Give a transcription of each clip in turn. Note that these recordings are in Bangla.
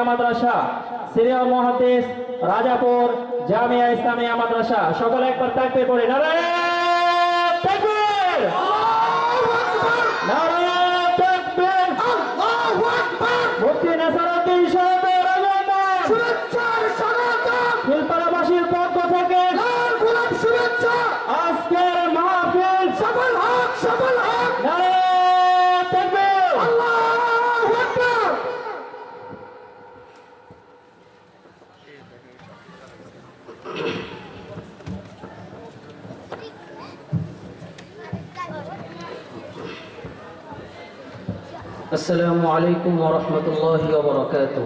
মাদ্রাসা সিনিয়র মুহাদ্দিস রাজাপুর জামিয়া ইসলামিয়া মাদ্রাসা সকলে একবার তাকবীর পড়ে নারায়ে তাকবীর নারায়ে তাকবীর আল্লাহু আকবার মুফতি নাসরউদ্দিন সাহেবের আগমন শুভেচ্ছার স্বাগতম ফুলপাড়াবাসীর পক্ষ থেকে লাল গোলাপ শুভেচ্ছা আজকের মাহফিল সফল হোক নারায়ে তাকবীর আল্লাহু আকবার السلام عليكم ورحمة الله وبركاته.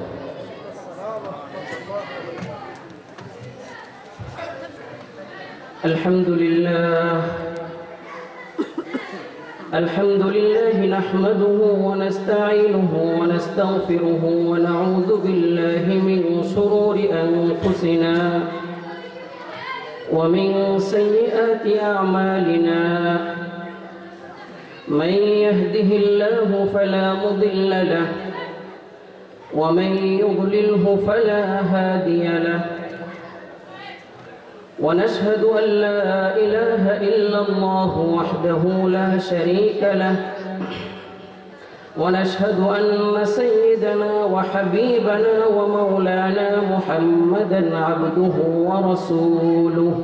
الحمد لله نحمده ونستعينه ونستغفره ونعوذ بالله من شرور أنفسنا ومن سيئات أعمالنا. من يهده الله فلا مضل له ومن يضلله فلا هادي له. ونشهد أن لا إله إلا الله وحده لا شريك له. ونشهد أن سيدنا وحبيبنا ومولانا محمدا عبده ورسوله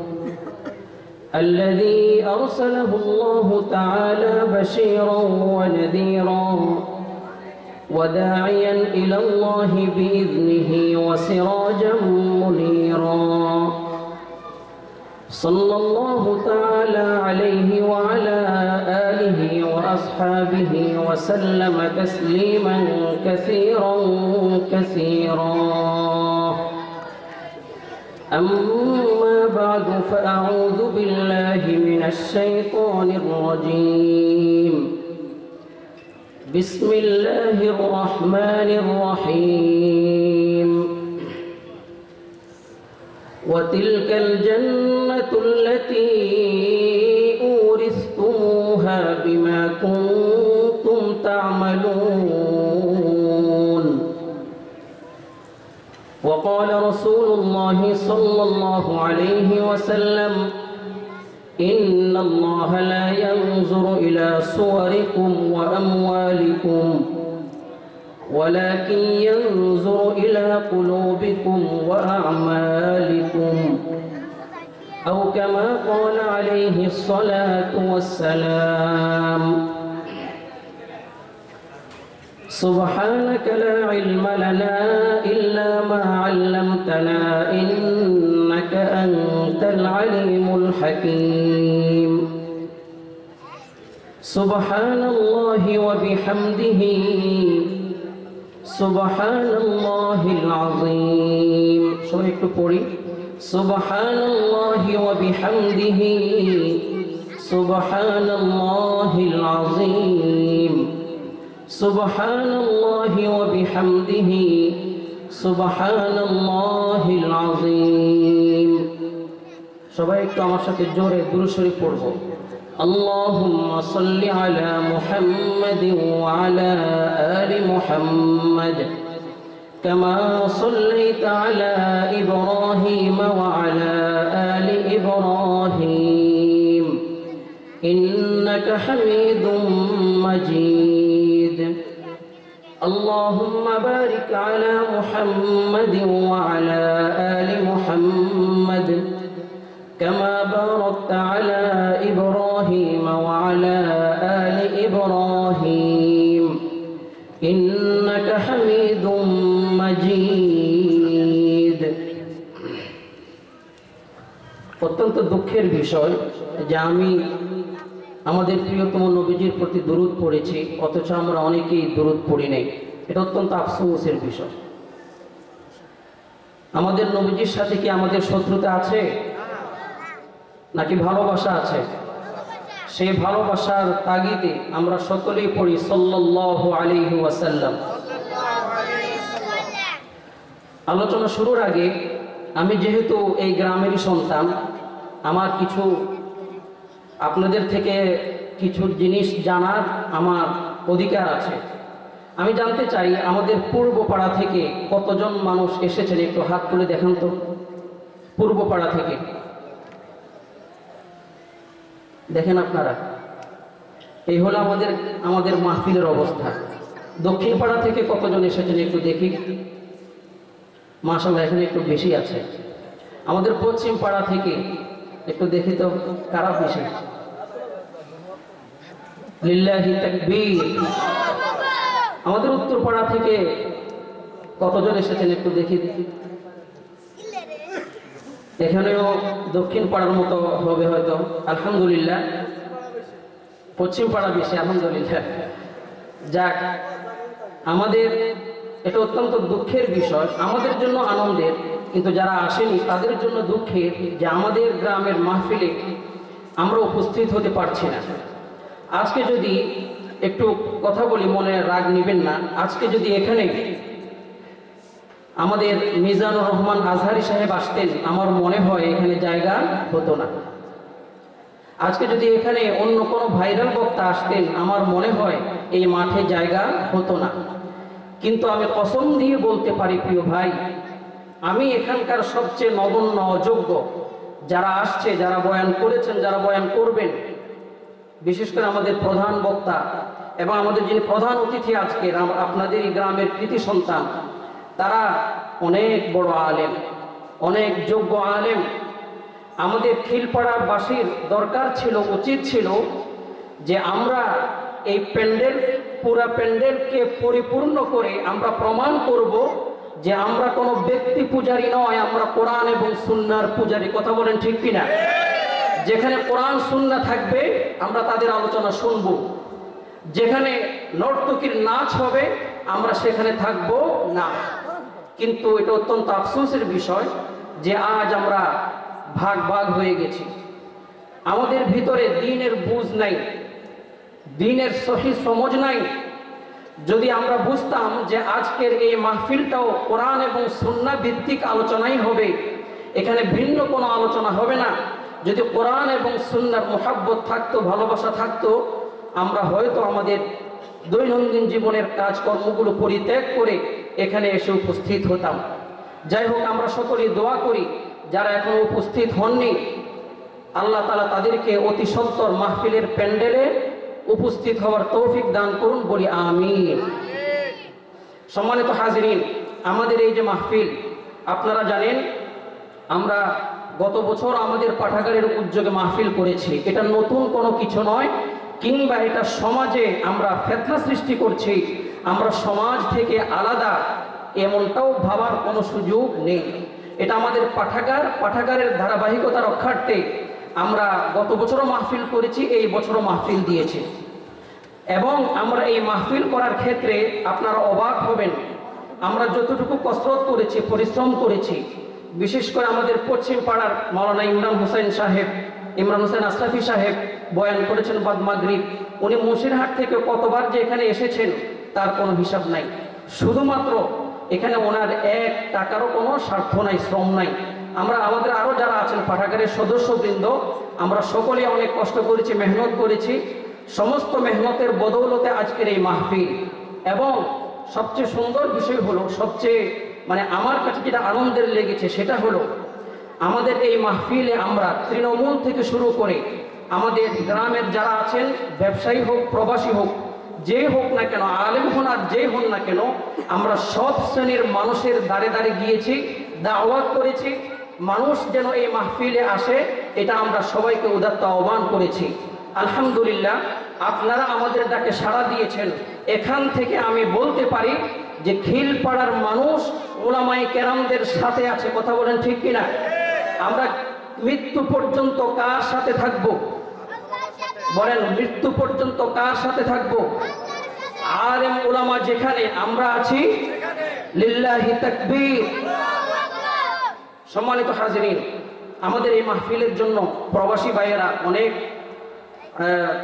الذي أرسله الله تعالى بشيرا ونذيرا وداعيا إلى الله بإذنه وسراجا منيرا. صلى الله تعالى عليه وعلى آله وأصحابه وسلم تسليما كثيرا كثيرا. أما بعد فأعوذ بالله من الشيطان الرجيم. بسم الله الرحمن الرحيم. وتلك الجنة التي أورثتموها بما كنتم تعملون. وقال رسول الله صلى الله عليه وسلم إن الله لا ينظر إلى صوركم وأموالكم ولكن ينظر إلى قلوبكم وأعمالكم أو كما قال عليه الصلاة والسلام. سبحانك لا علم لنا إلا ما علمتنا إنك أنت العليم الحكيم. سبحان الله وبحمده سبحان الله العظيم. شوي একটু পড়ি سبحان الله وبحمده سبحان الله العظيم. سبحان الله وبحمده سبحان الله العظيم. সবাই একটু আমার সাথে জোরে দুরূদ শরীফ পড়ব. اللهم صل على محمد وعلى آل محمد كما صليت على إبراهيم وعلى آل إبراهيم إنك حميد مجيد. اللهم بارك على محمد وعلى آل محمد كما باركت على إبراهيم وعلى آل إبراهيم إنك حميد مجيد. অত্যন্ত দুঃখের বিষয় যে আমি আমাদের প্রিয়তম নবীজির প্রতি দরুদ পড়েছি অথচ আমরা অনেকেই দরুদ পড়ি নাই। এটা অত্যন্ত আফসোসের বিষয়। আমাদের নবীজির সাথে কি আমাদের শত্রুতা আছে নাকি ভালোবাসা আছে? সেই ভালোবাসার তাগিদে আমরা সকলেই পড়ি সাল্লাল্লাহু আলাইহি ওয়াসাল্লাম। আলোচনা শুরুর আগে আমি যেহেতু এই গ্রামেরই সন্তান, আমার কিছু আপনাদের থেকে কিছু জিনিস জানার আমার অধিকার আছে। আমি জানতে চাই আমাদের পূর্ব পাড়া থেকে কতজন মানুষ এসেছেন, একটু হাত তুলে দেখান তো। পূর্ব পাড়া থেকে দেখেন আপনারা, এই হলো আমাদের মাহফিলের অবস্থা। দক্ষিণ পাড়া থেকে কতজন এসেছেন একটু দেখি। মাশাআল্লাহ, এখানে একটু বেশি আছে। আমাদের পশ্চিম পাড়া থেকে একটু দেখি তো কারা বেশি। লিল্লাহি তাকবীর। আমাদের উত্তর পাড়া থেকে কতজন এসেছেন একটু দেখি। এখানেও দক্ষিণ পাড়ার মতো হবে হয়তো, আলহামদুলিল্লাহ। পশ্চিম পাড়া বেশি, আলহামদুলিল্লাহ। যাক, আমাদের এটা অত্যন্ত দুঃখের বিষয়, আমাদের জন্য আনন্দের, কিন্তু যারা আসেনি তাদের জন্য দুঃখের যে আমাদের গ্রামের মাহফিলে আমরা উপস্থিত হতে পারছি না। আজকে যদি একটু কথা বলি, মনে রাগ নেবেন না, আজকে যদি এখানে আমাদের মিজানুর রহমান আজহারি সাহেব আসতেন, আমার মনে হয় এখানে জায়গা হতো না। আজকে যদি এখানে অন্য কোনো ভাইরাল বক্তা আসতেন, আমার মনে হয় এই মাঠে জায়গা হতো না। কিন্তু আমি কসম দিয়ে বলতে পারি প্রিয় ভাই, আমি এখানকার সবচেয়ে নগণ্য অযোগ্য যারা আসছে, যারা বয়ান করেছেন, যারা বয়ান করবেন, বিশেষ করে আমাদের প্রধান বক্তা এবং আমাদের যিনি প্রধান অতিথি আজকের আপনাদের এই গ্রামের কৃতি সন্তান, তারা অনেক বড় আলেম, অনেক যোগ্য আলেম। আমাদের খিলপাড়াবাসীর দরকার ছিল, উচিত ছিল যে আমরা এই প্যান্ডেল, পুরা প্যান্ডেলকে পরিপূর্ণ করে আমরা প্রমাণ করব যে আমরা কোনো ব্যক্তি পূজারী নয়, আমরা কোরআন এবং সুন্নাহর পূজারী। কথা বলেন ঠিক কিনা? যেখানে কোরআন সুন্নাহ থাকবে আমরা তাদের আলোচনা শুনব, যেখানে নর্তকীর নাচ হবে আমরা সেখানে থাকব না। কিন্তু এটা অত্যন্ত আফসোসের বিষয় যে আজ আমরা ভাগ ভাগ হয়ে গেছি। আমাদের ভিতরে দ্বীনের বুঝ নাই, দ্বীনের সহি সমঝ নাই। যদি আমরা বুঝতাম যে আজকের এই মাহফিলটাও কোরআন এবং সুন্নাহ ভিত্তিক আলোচনাই হবে, এখানে ভিন্ন কোনো আলোচনা হবে না, যদি কোরআন এবং সুন্নাহর মুহাব্বত থাকতো, ভালোবাসা থাকতো, আমরা হয়তো আমাদের দৈনন্দিন জীবনের কাজকর্মগুলো পরিত্যাগ করে এখানে এসে উপস্থিত হতাম। যাই হোক, আমরা সকলেই দোয়া করি যারা এখনো উপস্থিত হননি, আল্লাহ তাআলা তাদেরকে অতি সত্বর মাহফিলের প্যান্ডেলে উপস্থিত হওয়ার তৌফিক দান করুন, বলি আমিন। সম্মানিত হাজিরিন, আমাদের এই যে মাহফিল, আপনারা জানেন আমরা গত বছর আমাদের পাঠাগারের উদ্যোগে মাহফিল করেছি। এটা নতুন কোনো কিছু নয়, কিংবা এটা সমাজে আমরা ফিতনা সৃষ্টি করছি, আমরা সমাজ থেকে আলাদা, এমনটাও ভাবার কোনো সুযোগ নেই। এটা আমাদের পাঠাগারের ধারাবাহিকতা রক্ষার্থে আমরা গত বছরও মাহফিল করেছি, এই বছরও মাহফিল দিয়েছি। এবং আমরা এই মাহফিল করার ক্ষেত্রে আপনারা অবাক হবেন, আমরা যতটুকু কসরত করেছি, পরিশ্রম করেছি, বিশেষ করে আমাদের পশ্চিম পাড়ার মাওলানা ইমরান হোসেন আশরাফি সাহেব বয়ান করেছেন বাদ মাগরিব। উনি মুন্সিরহাট থেকে কতবার যে এখানে এসেছেন তার কোনো হিসাব নাই। শুধুমাত্র এখানে ওনার 1 টাকারও কোনো স্বার্থ নাই, শ্রম নাই। আমরা আমাদের আরও যারা আছেন পাঠাগারের সদস্যবৃন্দ, আমরা সকলে অনেক কষ্ট করেছি, মেহনত করেছি। সমস্ত মেহনতের বদৌলতে আজকের এই মাহফিল। এবং সবচেয়ে সুন্দর বিষয় হলো, সবচেয়ে আমার কাছে যেটা আনন্দের লেগেছে সেটা হলো, আমাদের এই মাহফিলে আমরা তৃণমূল থেকে শুরু করে আমাদের গ্রামের যারা আছেন, ব্যবসায়ী হোক, প্রবাসী হোক, যে হোক না কেন, আলেম হন আর যে হন না কেন, আমরা সব শ্রেণীর মানুষের দ্বারে দ্বারে গিয়েছি, দাওয়াত করেছি। মানুষ যেন এই মাহফিলে আসে, এটা আমরা সবাইকে উদাত্ত আহ্বান করেছি। আলহামদুলিল্লাহ, আপনারা আমাদের ডাকে সাড়া দিয়েছেন। এখান থেকে আমি বলতে পারি যে খিলপাড়ার মানুষ ওলামায়ে কেরামদের সাথে আছে। কথা বলেন ঠিক কিনা? আমরা মৃত্যু পর্যন্ত কার সাথে থাকব? বলেন, মৃত্যু পর্যন্ত কার সাথে থাকব? আলেম ওলামা যেখানে, আমরা আছি। লিল্লাহি তাকবীর। সম্মানিত হাজিরিন, আমাদের এই মাহফিলের জন্য প্রবাসী ভাইয়েরা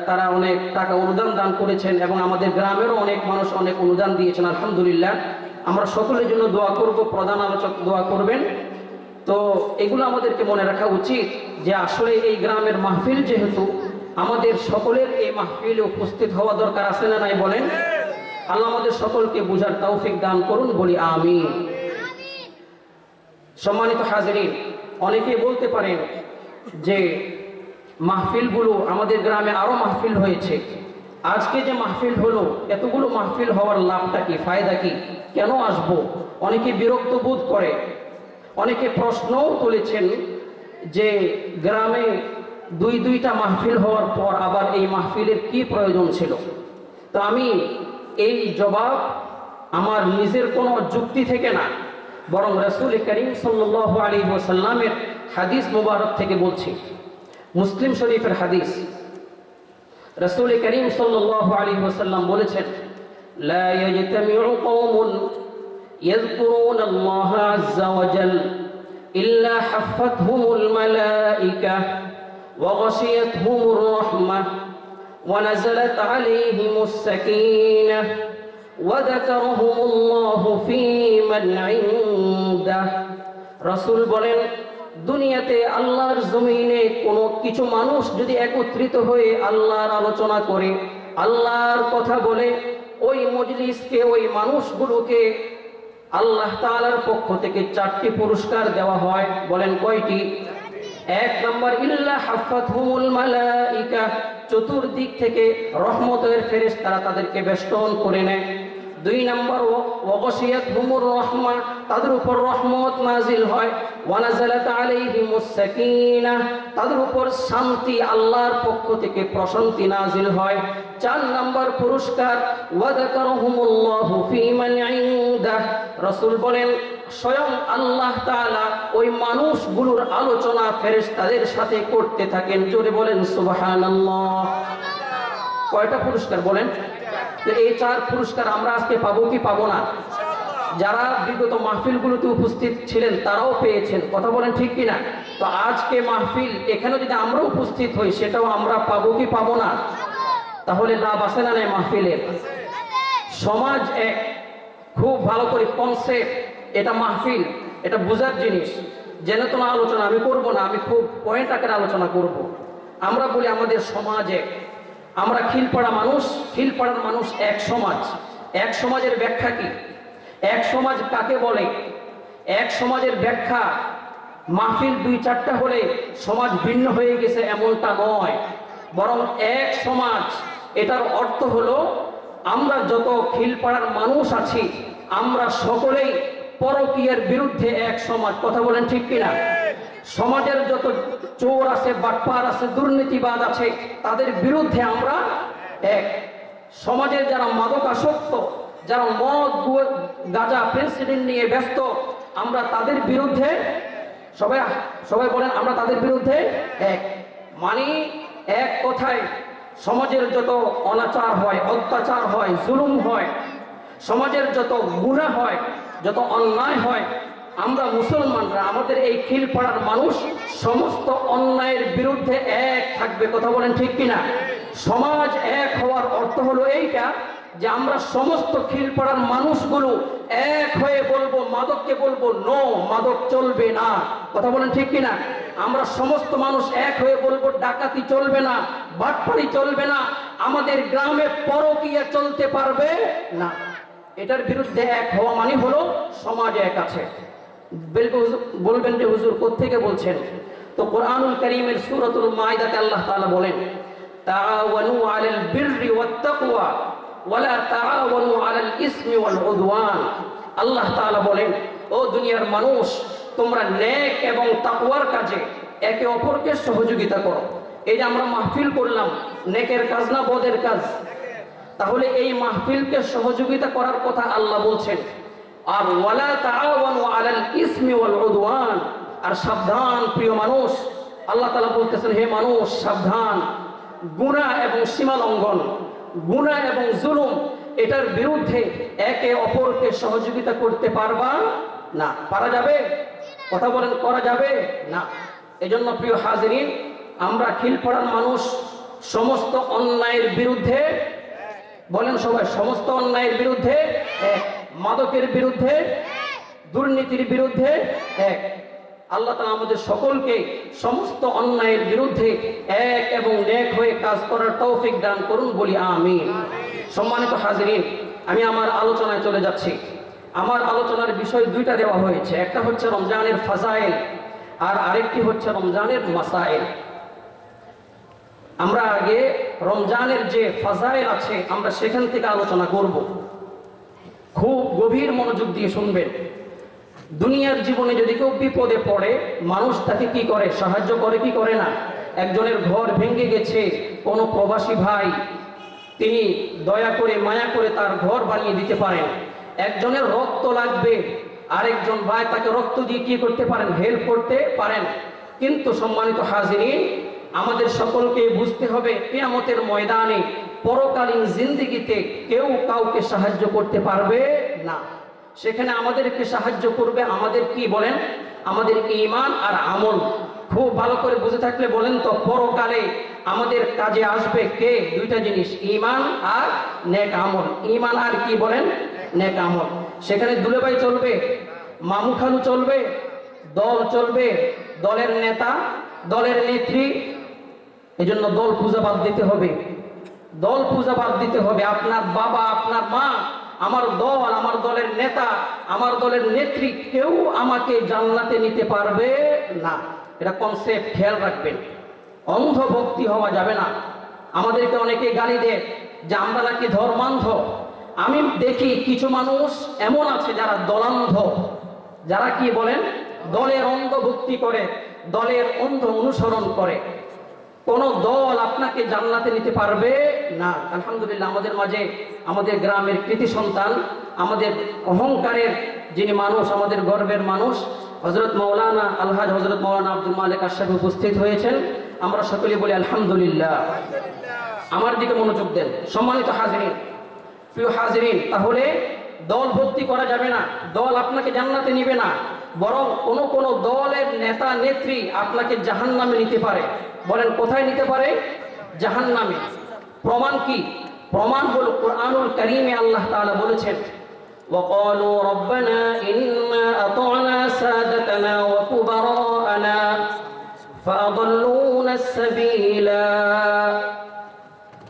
তারা অনেক টাকা অনুদান দান করেছেন, এবং আমাদের গ্রামেরও অনেক মানুষ অনেক অনুদান দিয়েছেন। আলহামদুলিল্লাহ, আমরা সকলের জন্য দোয়া করব, প্রধান আলোচক দোয়া করবেন। তো এগুলো আমাদেরকে মনে রাখা উচিত যে আসলে এই গ্রামের মাহফিল যেহেতু, আমাদের সকলের এই মাহফিলে উপস্থিত হওয়া দরকার, আছে না নাই বলেন? আল্লাহ আমাদের সকলকে বুঝার তৌফিক দান করুন, বলি আমিন। সম্মানিত হাজিরিন, অনেকে বলতে পারেন যে মাহফিলগুলো আমাদের গ্রামে আরো মাহফিল হয়েছে, আজকে যে মাহফিল হলো এতগুলো মাহফিল হওয়ার লাভটা কি, ফায়দা কি, কেন আসবো? অনেকে বিরক্ত বোধ করে। অনেকে প্রশ্নও তুলেছেন যে গ্রামে দুইটা মাহফিল হওয়ার পর আবার এই মাহফিলের কি প্রয়োজন ছিল। তো আমি এই জবাব আমার নিজের কোনো যুক্তি থেকে না, বরং রাসূল করিম সাল্লাল্লাহু আলাইহি ওয়াসাল্লামের হাদিস মুবারক থেকে বলছি। মুসলিম শরীফের হাদিস, রাসূল করিম সাল্লাল্লাহু আলাইহি ওয়াসাল্লাম বলেছেন, লা ইয়াজতামিউ কওমুন ইয়াযকুরুনা আল্লাহ আযজা ওয়া জাল ইল্লা হাফাতহুমুল মালাইকা ওয়া গাশিয়াতহুমুর রাহমাহ ওয়া নাযালাত আলাইহিমুস সাকিনাহ ওয়া যাকারাহুমুল্লাহু ফী মান ইনদাহ। রাসূল বলেন, দুনিয়াতে আল্লাহর জমিনে কোনো কিছু মানুষ যদি একত্রিত হয়ে আল্লাহর আলোচনা করে, আল্লাহর কথা বলে, ওই মজলিসকে, ওই মানুষগুলোকে আল্লাহ তাআলার পক্ষ থেকে 4টি পুরস্কার দেওয়া হয়। বলেন কয়টি? 1 নম্বর, ইল্লা হাফাতহুমুল মালাইকা, চতুর্দিক থেকে রহমতের ফেরেশতারা তাদেরকে বেষ্টন করে নেয়। 2 নম্বর, ওয়া গাশিয়াতহুমুর রাহমা, তাদের উপর রহমত নাজিল হয়। ওয়া নাযালাত আলাইহিমুস সাকিনাহ, তাদের উপর শান্তি, আল্লাহর পক্ষ থেকে প্রশান্তি নাজিল হয়। 4 নম্বর পুরস্কার, ওয়া যাকারাহুমুল্লাহু ফী মান ইনদাহ, রাসূল বলেন স্বয়ং আল্লাহ তাআলা ওই মানুষগুলোর আলোচনা ফেরেশতাদের সাথে করতে থাকেন। জোরে বলেন সুবহানাল্লাহ। কয়টা পুরস্কার বলেন? তো এই 4 পুরস্কার আমরা আজকে পাবো কি পাবো না? যারা বিগত মাহফিলগুলোতে উপস্থিত ছিলেন তারাও পেয়েছেন, কথা বলেন ঠিক কিনা? তো আজকে মাহফিল, এখানে যদি আমরা উপস্থিত হই সেটাও আমরা পাবো কি পাবো না? তাহলে লাভ আছে না নাই মাহফিলের? সমাজ এক, খুব ভালো করে কনসেপ্ট, এটা মাহফিল, এটা বোঝার জিনিস। জেনে তো না আলোচনা আমি করব না, আমি খুব পয়েন্ট আকারে আলোচনা করব। আমরা বলি আমাদের সমাজ এক, আমরা খিলপাড়া মানুষ, খিলপাড়ার মানুষ এক সমাজ। এক সমাজের ব্যাখ্যা কি? এক সমাজ কাকে বলে? এক সমাজের ব্যাখ্যা মাহফিল 2-4টা হলে সমাজ ভিন্ন হয়ে গেছে এমনটা নয়, বরং এক সমাজ, এটার অর্থ হলো আমরা যত খিলপাড়ার মানুষ আছি আমরা সকলেই পরকীয়ার বিরুদ্ধে এক সমাজ। কথা বলেন ঠিক কিনা? সমাজের যত চোর আছে, বাটপার আছে, দুর্নীতিবাদ আছে, তাদের বিরুদ্ধে আমরা এক। সমাজের যারা মাদকাসক্ত, যারা মদ, গাঁজা, পেন্সিলিন নিয়ে ব্যস্ত, আমরা তাদের বিরুদ্ধে, সবাই বলেন আমরা তাদের বিরুদ্ধে এক। মানে এক কথায় সমাজের যত অনাচার হয়, অত্যাচার হয়, জুলুম হয়, সমাজের যত গুনাহ হয়, যত অন্যায় হয়, আমরা মুসলমানরা, আমাদের এই খিলপাড়ার মানুষ সমস্ত অন্যায়ের বিরুদ্ধে এক থাকবে। কথা বলেন ঠিক কিনা? সমাজ এক হওয়ার অর্থ হলো এইটা যে আমরা সমস্ত খিলপাড়ার মানুষগুলো এক হয়ে বলবো, মাদককে বলবো নো, মাদক চলবে না। কথা বলেন ঠিক কিনা? আমরা সমস্ত মানুষ এক হয়ে বলবো ডাকাতি চলবে না, বাটপাড়ি চলবে না, আমাদের গ্রামে পরকীয়া চলতে পারবে না। এটার বিরুদ্ধে এক হওয়া মানে হলো সমাজ এক আছে। বলবেন যে হুজুর কোত্থেকে বলছেন? তো কোরআনুল কারীমের সূরাতুল মাইদাতে আল্লাহ তাআলা বলেন, তাআওয়ানু আলাল বিররি ওয়াত তাকওয়া ওয়ালা তাআওয়ানু আলাল ইসমি ওয়াল উদওয়ান। আল্লাহ তাআলা বলেন, ও দুনিয়ার মানুষ, তোমরা নেক এবং তাকওয়ার কাজে একে অপরকে সহযোগিতা করো। এই যে আমরা মাহফিল করলাম, নেকের কাজ না বদের কাজ? তাহলে এই মাহফিলকে সহযোগিতা করার কথা আল্লাহ বলছেন। আর ওয়ালা তাআওয়ানু আলাল ইসমি ওয়াল উদওয়ান, আর সাবধান প্রিয় মানুষ, আল্লাহ তাআলা বলতেছেন হে মানুষ সাবধান, গুনাহ এবং সীমা লঙ্ঘন, গুনাহ এবং জুলুম, এটার বিরুদ্ধে একে অপরকে সহযোগিতা করতে পারবা না। পারা যাবে? কথা বলেন, করা যাবে না। এজন্য প্রিয় হাজিরিন, আমরা খিলপাড়ার মানুষ সমস্ত অন্যায়ের বিরুদ্ধে, বলেন সবাই, সমস্ত অন্যায়ের বিরুদ্ধে এক, মাদকের বিরুদ্ধে, দুর্নীতির বিরুদ্ধে এক। আল্লাহ তাআলা আমাদের সকলকে সমস্ত অন্যায়ের বিরুদ্ধে এক এবং নেক হয়ে কাজ করার তৌফিক দান করুন, বলি আমিন। সম্মানিত হাজিরিন, আমি আমার আলোচনায় চলে যাচ্ছি। আমার আলোচনার বিষয় দুইটা দেওয়া হয়েছে, একটা হচ্ছে রমজানের ফাজাইল আর আরেকটি হচ্ছে রমজানের মাসাইল। আমরা আগে রমজানের যে ফাজাইল আছে আমরা সেখান থেকে আলোচনা করব। খুব গভীর মনোযোগ দিয়ে শুনবেন। দুনিয়ার জীবনে যদি কেউ বিপদে পড়ে মানুষ তাকে কি করে? সাহায্য করে কি করে না? একজনের ঘর ভেঙে গেছে, কোনো প্রবাসী ভাই তিনি দয়া করে মায়া করে তার ঘর বানিয়ে দিতে পারেন। একজনের রক্ত লাগবে, আরেকজন ভাই তাকে রক্ত দিয়ে কি করতে পারেন? হেল্প করতে পারেন। কিন্তু সম্মানিত হাজিরিন, আমাদের সকলকে বুঝতে হবে কিয়ামতের ময়দানে পরকালীন জিন্দেগিতে কেউ কাউকে সাহায্য করতে পারবে না। সেখানে আমাদেরকে সাহায্য করবে আমাদের কি বলেন? আমাদের ঈমান আর আমল। খুব ভালো করে বুঝে থাকলে বলেন তো, পরকালে আমাদের কাজে আসবে কে? দুইটা জিনিস, ঈমান আর নেক আমল। ঈমান আর কি বলেন? নেক আমল। সেখানে দুলেভাই চলবে, মামু খালু চলবে, দল চলবে, দলের নেতা, দলের নেত্রী। এজন্য দল পূজা বাদ দিতে হবে, দল পূজা বাদ দিতে হবে। আপনার বাবা, আপনার মা, আমার দল, আমার দলের নেতা, আমার দলের নেত্রী, কেউ আমাকে জান্নাতে নিতে পারবে না। এটা কনসেপ্ট খেয়াল রাখবেন। অন্ধ ভক্তি হওয়া যাবে না। আমাদেরকে অনেকে গালি দেয় যে আমরা নাকি ধর্মান্ধ। আমি দেখি কিছু মানুষ এমন আছে যারা দলান্ধ, যারা কি বলেন? দলের অন্ধ ভক্তি করে, দলের অন্ধ অনুসরণ করে। কোন দল আপনাকে জান্নাতে নিতে পারবে না। আলহামদুলিল্লাহ, আমাদের মাঝে আমাদের গ্রামের কৃতি সন্তান, আমাদের অহংকারের যিনি মানুষ, আমাদের গর্বের মানুষ, হযরত মাওলানা আলহাজ হযরত মাওলানা আব্দুল মালিক আশরাফি উপস্থিত হয়েছেন। আমরা সকলে বলি আলহামদুলিল্লাহ। আমার দিকে মনোযোগ দেন সম্মানিত হাজিরিন, প্রিয় হাজিরিন। তাহলে দল ভর্তি করা যাবে না, দল আপনাকে জান্নাতে নিবে না, বরং কোন কোন দলের নেতা নেত্রী আপনাকে জাহান্নামে নিতে পারে। বলেন কোথায় নিতে পারে? জাহান্নামে। প্রমাণ কি? প্রমাণ হলো কুরআনুল কারীমে আল্লাহ তাআলা বলেছেন, وقالوا ربنا إنا أطعنا سادتنا وكبراءنا فأضلونا السبيلا।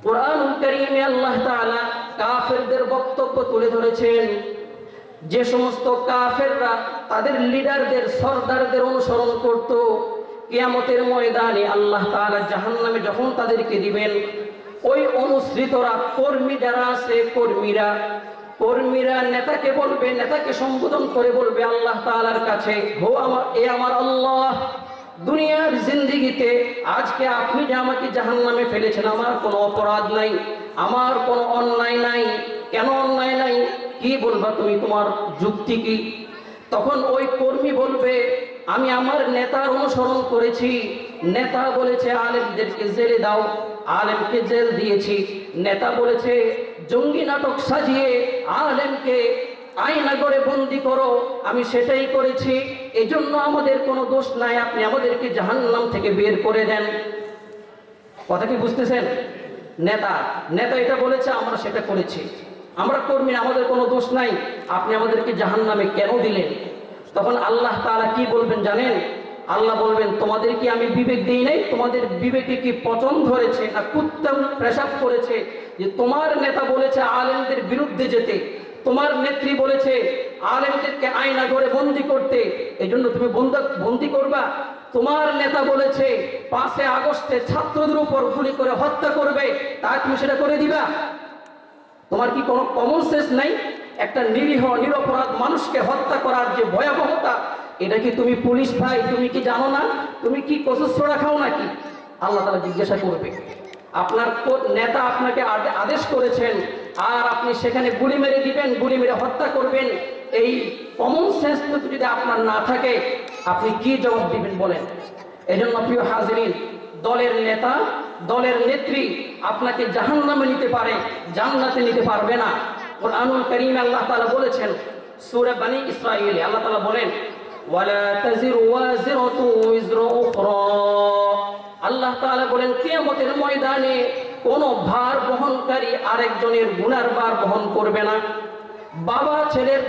কুরআনুল কারীমে আল্লাহ তাআলা কাফেরদের বক্তব্য তুলে ধরেছেন। যে সমস্ত কাফেররা তাদের লিডারদের, সরদারদের অনুসরণ করত, কিয়ামতের ময়দানে আল্লাহ তাআলা জাহান্নামে যখন তাদেরকে দিবেন, ওই অনুসৃতরা, কর্মী যারা আছে, কর্মীরা নেতাকে বলবে, নেতাকে সম্বোধন করে বলবে আল্লাহ তাআলার কাছে, হো আমার আল্লাহ, দুনিয়ার জিন্দেগিতে আজকে আপনি যে আমাকে জাহান্নামে ফেলেছেন, আমার কোনো অপরাধ নাই, আমার কোনো অন্যায় নাই। কেন অন্যায় নাই? কি বলবা তুমি? তোমার যুক্তি কি? তখন ওই কর্মী বলবে, আমি আমার নেতার অনুসরণ করেছি, নেতা বলেছে আলেমদেরকে জেলে দাও, আলেমকে জেল দিয়েছি। নেতা বলেছে জঙ্গি নাটক সাজিয়ে আলেমকে আয়নাগরে বন্দি করো, আমি সেটাই করেছি, এজন্য আমাদের কোনো দোষ নাই, আপনি আমাদেরকে জাহান্নাম থেকে বের করে দেন। কথা কি বুঝতেছেন? নেতা এটা বলেছে, আমরা সেটা করেছি। আমরা কর্মী, আমাদের কোনো দোষ নাই, আপনি আমাদেরকে জাহান্নামে কেন দিলেন? তখন আল্লাহ তাআলা কি বলবেন জানেন? আল্লাহ বলবেন, তোমাদের কি আমি বিবেক দিই নাই? তোমাদের বিবেকে কি পচন ধরেছে না কুত্তা পেশাব করেছে যে তোমার নেতা বলেছে আলেমদের বিরুদ্ধে যেতে, তোমার নেত্রী বলেছে আলেমদেরকে আয়না ঘরে বন্দি করতে, এজন্য তুমি বন্দি করবা? তোমার নেতা বলেছে 5 আগস্টে ছাত্রদের উপর গুলি করে হত্যা করবে, তাই তুমি সেটা করে দিবা? তোমার কি কোনো কমন সেন্স নাই? একটা নিরীহ নিরপরাধ মানুষকে হত্যা করার যে ভয়াবহতা, এটা কি তুমি পুলিশ ভাই, তুমি কি জানো না? তুমি কি কচুসরা খাও নাকি? আল্লাহ তাআলা জিজ্ঞাসা করবে। আপনার নেতা আপনাকে আদেশ করেছেন, আর আপনি সেখানে গুলি মেরে দিবেন, গুলি মেরে হত্যা করবেন, এই কমন সেন্স যদি আপনার না থাকে, আপনি কি জবাব দিবেন বলেন? এজন্য প্রিয় হাজিরিন, দলের নেতা, দলের নেত্রী আপনাকে জাহান্নামে নিতে পারে, জান্নাতে নিতে পারবে না। কুরআনুল কারীমে আল্লাহ তাআলা বলেছেন, সূরা বনী ইসরাঈলে আল্লাহ তাআলা বলেন, ওয়ালা তাজিরু ওয়াজিরাতু উযরা উখরা। আল্লাহ তাআলা বলেন, কিয়ামতের ময়দানে কোনো ভার বহনকারী আরেকজনের গুনার ভার বহন করবে না। বাবা ছেলের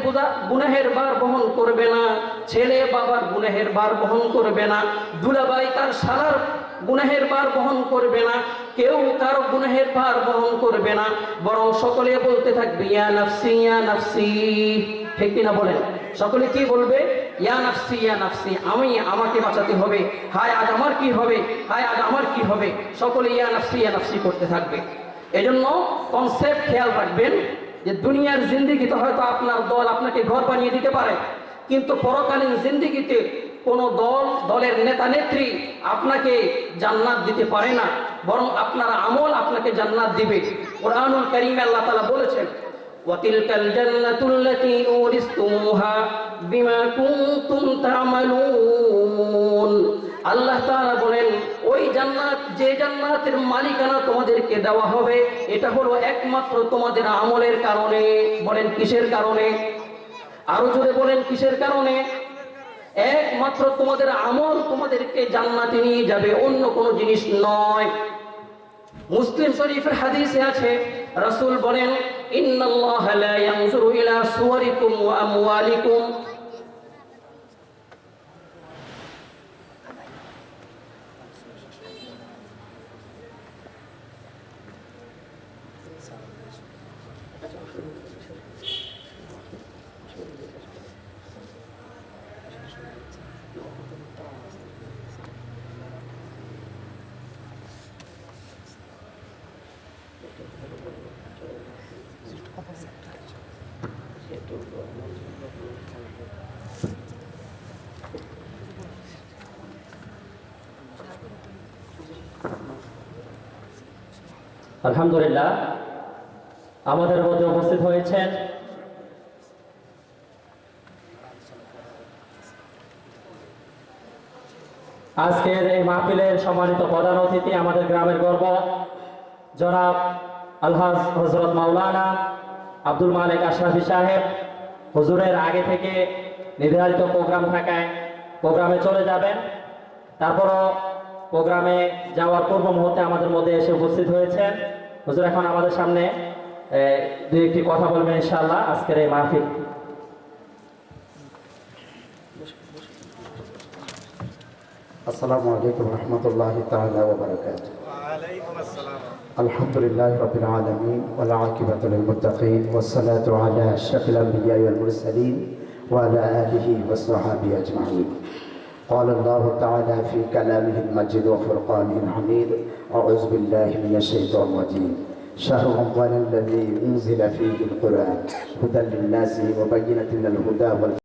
গুনাহের ভার বহন করবে না, ছেলে বাবার গুনাহের ভার বহন করবে না, দুলাভাই তার শালার গুনাহের ভার বহন করবে না, কেউ কারো গুনাহের ভার বহন করবে না, বরং সকলে বলতে থাকবে ইয়া নাফসি ইয়া নাফসি। ঠিক কিনা বলেন? সকলে কি বলবে? ইয়া নাফসি ইয়া নাফসি, আমাকে বাঁচাতে হবে, হায় আজ আমার কি হবে, হায় আজ আমার কি হবে। সকলে ইয়া নাফসি করতে থাকবে। এজন্য কনসেপ্ট খেয়াল রাখবেন যে দুনিয়ার জিন্দেগিতে হয়তো আপনার দল আপনাকে ঘর বানিয়ে দিতে পারে, কিন্তু পরকালীন জিন্দেগিতে কোনো দলের নেতা নেত্রী আপনাকে জান্নাত দিতে পারে না, বরং আপনার আমল আপনাকে জান্নাত দিবে। কুরআনুল কারীমে আল্লাহ তাআলা বলেছেন ওয়াতিলকাল জান্নাতুল্লাতী উরিসতুমুহা বিমা কুনতুম তা'মালুন। আল্লাহ তাআলা বলেন ওই জান্নাত, যে জান্নাতের মালিকানা তোমাদেরকে দেওয়া হবে, এটা হলো একমাত্র তোমাদের আমলের কারণে। বলেন কিসের কারণে? আরো জোরে বলেন কিসের কারণে? একমাত্র তোমাদের আমল তোমাদেরকে জান্নাতে নিয়ে যাবে, অন্য কোনো জিনিস নয়। মুসলিম শরীফের হাদিসে আছে, রাসূল বলেন ইন্নাল্লাহা লা ইয়ানজুরু ইলা সুওয়ারিকুম ওয়া আমওয়ালিকুম। আলহামদুলিল্লাহ, আমাদের মধ্যে উপস্থিত হয়েছেন আজকের এই মাহফিলের সম্মানিত প্রধান অতিথি, আমাদের গ্রামের গর্ব জনাব আলহাজ হযরত মাওলানা আব্দুল মালিক আশরাফি সাহেব। হুজুরের আগে থেকে নির্ধারিত প্রোগ্রাম থাকায় প্রোগ্রামে চলে যাবেন, তারপরও প্রোগ্রামে যাওয়ার পূর্ব মুহূর্তে আমাদের মধ্যে এসে উপস্থিত হয়েছেন। হুজুর এখন আমাদের সামনে দুই একটি কথা বলবেন ইনশাআল্লাহ আজকের এই মাহফিল। আসসালামু আলাইকুম রহমতুল্লাহি তাআলা ওয়া বারাকাতুহু। ওয়ালাইকুম আসসালাম। আলহামদুলিল্লাহি রাব্বিল আলামিন ওয়াল আকিবাতু লিল মুত্তাকিন ওয়াস সালাতু আলা আশরাফিল আমবিয়া ওয়াল মুরসালিন ওয়া আলা আলিহি ওয়া সাহবিহি আজমাইন। قال الله تعالى في كلامه المجيد وفرقانه الحميد أعوذ بالله من الشيطان الرجيم شهر رمضان الذي أنزل فيه القرآن هدى للناس وبينة من الهدى والفرقان